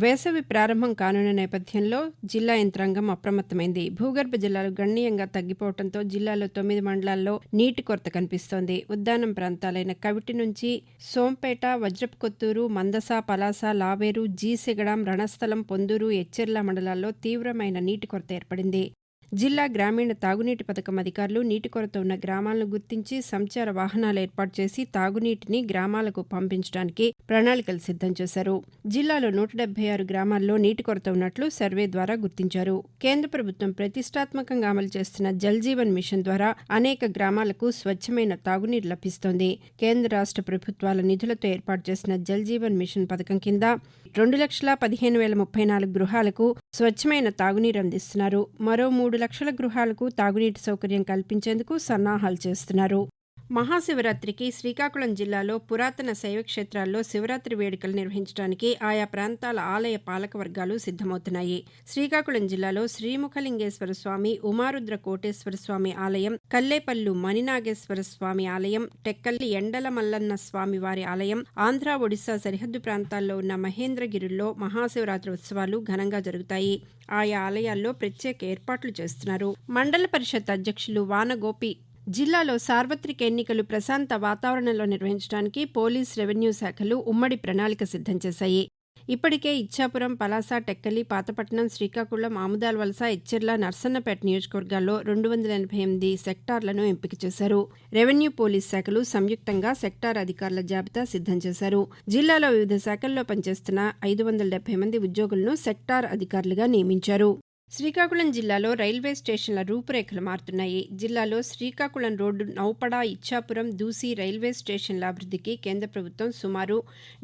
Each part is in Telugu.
వేసవి ప్రారంభం కానున్న నేపథ్యంలో జిల్లా యంత్రాంగం అప్రమత్తమైంది. భూగర్భ జలాలు గణనీయంగా తగ్గిపోవడంతో జిల్లాలో 9 మండలాల్లో నీటి కొరత కనిపిస్తోంది. ఉద్దానం ప్రాంతాలైన కవిటి నుంచి సోంపేట, వజ్రపుకొత్తూరు, మందస, పలాస, లావేరు, జీసెగడాం, రణస్థలం, పొందూరు, ఎచ్చెర్ల మండలాల్లో తీవ్రమైన నీటి కొరత ఏర్పడింది. జిల్లా గ్రామీణ తాగునీటి పథకం అధికారులు నీటి కొరత ఉన్న గ్రామాలను గుర్తించి సంచార వాహనాలు ఏర్పాటు చేసి తాగునీటిని గ్రామాలకు పంపించడానికి ప్రణాళికలు సిద్ధం చేశారు. జిల్లాలో 176 గ్రామాల్లో నీటి కొరత ఉన్నట్లు సర్వే ద్వారా గుర్తించారు. కేంద్ర ప్రభుత్వం ప్రతిష్టాత్మకంగా అమలు చేస్తున్న జల్ జీవన్ మిషన్ ద్వారా అనేక గ్రామాలకు స్వచ్ఛమైన తాగునీరు లభిస్తోంది. కేంద్ర రాష్ట్ర ప్రభుత్వాల నిధులతో ఏర్పాటు చేసిన జల్ జీవన్ మిషన్ పథకం కింద 2,15,034 గృహాలకు స్వచ్ఛమైన తాగునీరు అందిస్తున్నారు. మరో 3 లక్షల గృహాలకు తాగునీటి సౌకర్యం కల్పించేందుకు సన్నాహాలు చేస్తున్నారు. మహాశివరాత్రికి శ్రీకాకుళం జిల్లాలో పురాతన శైవ క్షేత్రాల్లో శివరాత్రి వేడుకలు నిర్వహించడానికి ఆయా ప్రాంతాల ఆలయ పాలక వర్గాలు సిద్దమవుతున్నాయి. శ్రీకాకుళం జిల్లాలో శ్రీముఖలింగేశ్వర స్వామి, ఉమారుద్ర కోటేశ్వర స్వామి ఆలయం, కల్లేపల్లు మణినాగేశ్వర స్వామి ఆలయం, టెక్కల్లి ఎండల మల్లన్న స్వామి వారి ఆలయం, ఆంధ్ర, ఒడిశా సరిహద్దు ప్రాంతాల్లో ఉన్న మహేంద్రగిరుల్లో మహాశివరాత్రి ఉత్సవాలు ఘనంగా జరుగుతాయి. ఆయా ఆలయాల్లో ప్రత్యేక ఏర్పాట్లు చేస్తున్నారు. మండల పరిషత్ అధ్యక్షులు వానగోపి జిల్లాలో సార్వత్రిక ఎన్నికలు ప్రశాంత వాతావరణంలో నిర్వహించడానికి పోలీస్, రెవెన్యూ శాఖలు ఉమ్మడి ప్రణాళిక సిద్ధం చేశాయి. ఇప్పటికే ఇచ్చాపురం, పలాస, టెక్కలి, పాతపట్నం, శ్రీకాకుళం, ఆముదాలవలస, ఎచ్చెర్ల, నర్సన్నపేట నియోజకవర్గాల్లో 288 సెక్టార్లను ఎంపిక చేశారు. రెవెన్యూ, పోలీస్ శాఖలు సంయుక్తంగా సెక్టార్ అధికారుల జాబితా సిద్ధం చేశారు. జిల్లాలో వివిధ శాఖల్లో పనిచేస్తున్న 570 మంది ఉద్యోగులను సెక్టార్ అధికారులుగా నియమించారు. శ్రీకాకుళం జిల్లాలో రైల్వే స్టేషన్ల రూపురేఖలు మారుతున్నాయి. జిల్లాలో శ్రీకాకుళం రోడ్డు, నౌపడ, ఇచ్చాపురం, దూసి రైల్వే స్టేషన్ల అభివృద్ధికి కేంద్ర ప్రభుత్వం సుమారు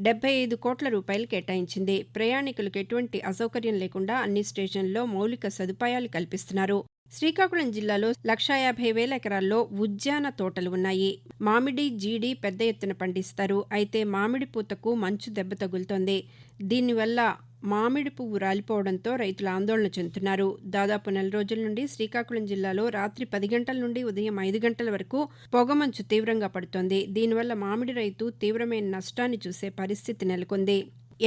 75 కోట్ల రూపాయలు కేటాయించింది. ప్రయాణికులకు ఎటువంటి అసౌకర్యం లేకుండా అన్ని స్టేషన్లలో మౌలిక సదుపాయాలు కల్పిస్తున్నారు. శ్రీకాకుళం జిల్లాలో 150,000 ఎకరాల్లో ఉద్యాన తోటలు ఉన్నాయి. మామిడి, జీడి పెద్ద ఎత్తున పండిస్తారు. అయితే మామిడి పూతకు మంచు దెబ్బ తగులుతోంది. దీనివల్ల మామిడి పువ్వు రాలిపోవడంతో రైతులు ఆందోళన చెందుతున్నారు. దాదాపు 4 రోజుల నుండి శ్రీకాకుళం జిల్లాలో రాత్రి 10 గంటల నుండి ఉదయం 5 గంటల వరకు పొగమంచు తీవ్రంగా పడుతోంది. దీనివల్ల మామిడి రైతు తీవ్రమైన నష్టాన్ని చూసే పరిస్థితి నెలకొంది.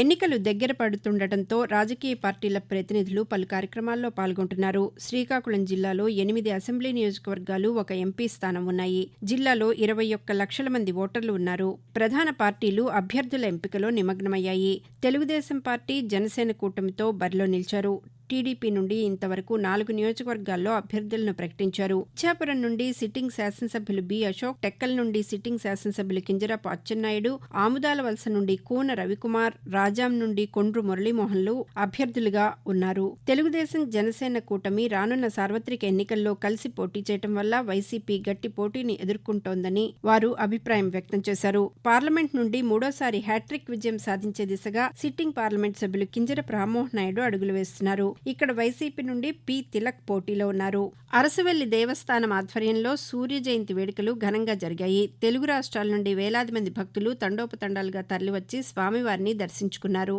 ఎన్నికలు దగ్గర పడుతుండటంతో రాజకీయ పార్టీల ప్రతినిధులు పలు కార్యక్రమాల్లో పాల్గొంటున్నారు. శ్రీకాకుళం జిల్లాలో 8 అసెంబ్లీ నియోజకవర్గాలు, 1 ఎంపీ స్థానం ఉన్నాయి. జిల్లాలో 21 లక్షల మంది ఓటర్లు ఉన్నారు. ప్రధాన పార్టీలు అభ్యర్థుల ఎంపికలో నిమగ్నమయ్యాయి. తెలుగుదేశం పార్టీ, జనసేన కూటమితో బరిలో నిలిచారు. టీడీపీ నుండి ఇంతవరకు 4 నియోజకవర్గాల్లో అభ్యర్థులను ప్రకటించారు. ఇచ్చాపురం నుండి సిట్టింగ్ శాసనసభ్యులు బి అశోక్, టెక్కల్ నుండి సిట్టింగ్ శాసనసభ్యులు కింజరాపు అచ్చెన్నాయుడు, ఆముదాలవలస నుండి కూన రవికుమార్, రాజాం నుండి కొండ్రు మురళీమోహన్లు అభ్యర్థులుగా ఉన్నారు. తెలుగుదేశం, జనసేన కూటమి రానున్న సార్వత్రిక ఎన్నికల్లో కలిసి పోటీ చేయడం వల్ల వైసీపీ గట్టి పోటీని ఎదుర్కొంటోందని వారు అభిప్రాయం వ్యక్తం చేశారు. పార్లమెంట్ నుండి మూడోసారి హ్యాట్రిక్ విజయం సాధించే దిశగా సిట్టింగ్ పార్లమెంట్ సభ్యులు కింజరపు రామ్మోహన్ నాయుడు అడుగులు వేస్తున్నారు. ఇక్కడ వైసీపీ నుండి పి తిలక్ పోటీలో ఉన్నారు. అరసవెల్లి దేవస్థానం ఆధ్వర్యంలో సూర్య జయంతి వేడుకలు ఘనంగా జరిగాయి. తెలుగు రాష్ట్రాల నుండి వేలాది మంది భక్తులు తండోపతండాలుగా తరలివచ్చి స్వామివారిని దర్శించుకున్నారు.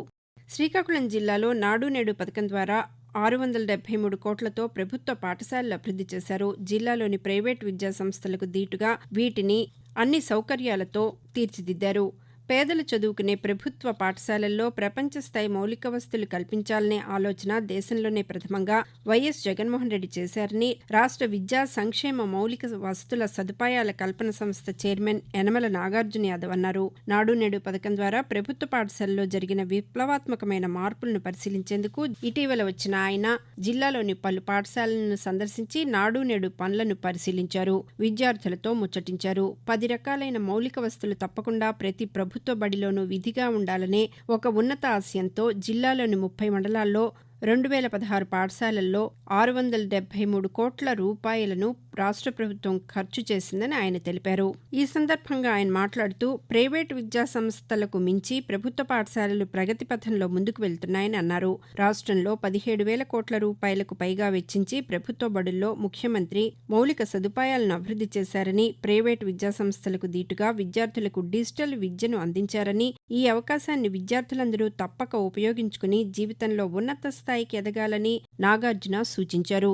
శ్రీకాకుళం జిల్లాలో నాడు నేడు పథకం ద్వారా 673 కోట్లతో ప్రభుత్వ పాఠశాలలు అభివృద్ధి చేశారు. జిల్లాలోని ప్రైవేటు విద్యా సంస్థలకు దీటుగా వీటిని అన్ని సౌకర్యాలతో తీర్చిదిద్దారు. పేదలు చదువుకునే ప్రభుత్వ పాఠశాలల్లో ప్రపంచ స్థాయి మౌలిక వసతులు కల్పించాలనే ఆలోచన దేశంలోనే ప్రథమంగా వైఎస్ జగన్మోహన్ రెడ్డి చేశారని రాష్ట్ర విద్యా సంక్షేమ మౌలిక వసతుల సదుపాయాల కల్పన సంస్థ చైర్మన్ యనమల నాగార్జున యాదవ్ అన్నారు. నాడు నేడు పథకం ద్వారా ప్రభుత్వ పాఠశాలలో జరిగిన విప్లవాత్మకమైన మార్పులను పరిశీలించేందుకు ఇటీవల వచ్చిన ఆయన జిల్లాలోని పలు పాఠశాలలను సందర్శించి నాడు నేడు పనులను పరిశీలించారు. విద్యార్థులతో ముచ్చటించారు. 10 రకాలైన మౌలిక వసతులు తప్పకుండా ప్రతి ప్రభుత్వ బడిలోనూ విధిగా ఉండాలనే ఒక ఉన్నత ఆశయంతో జిల్లాలోని 30 మండలాల్లో 2016 పాఠశాలల్లో 673 కోట్ల రూపాయలను రాష్ట్ర ప్రభుత్వం ఖర్చు చేసిందని ఆయన తెలిపారు. ఈ సందర్భంగా ఆయన మాట్లాడుతూ ప్రైవేటు విద్యా సంస్థలకు మించి ప్రభుత్వ పాఠశాలలు ప్రగతి పథంలో ముందుకు వెళ్తున్నాయని అన్నారు. రాష్ట్రంలో 17,000 కోట్ల రూపాయలకు పైగా వెచ్చించి ప్రభుత్వ బడుల్లో ముఖ్యమంత్రి మౌలిక సదుపాయాలను అభివృద్ధి చేశారని, ప్రైవేటు విద్యా సంస్థలకు దీటుగా విద్యార్థులకు డిజిటల్ విద్యను అందించారని, ఈ అవకాశాన్ని విద్యార్థులందరూ తప్పక ఉపయోగించుకుని జీవితంలో ఉన్నత స్థాయికి ఎదగాలని నాగార్జున సూచించారు.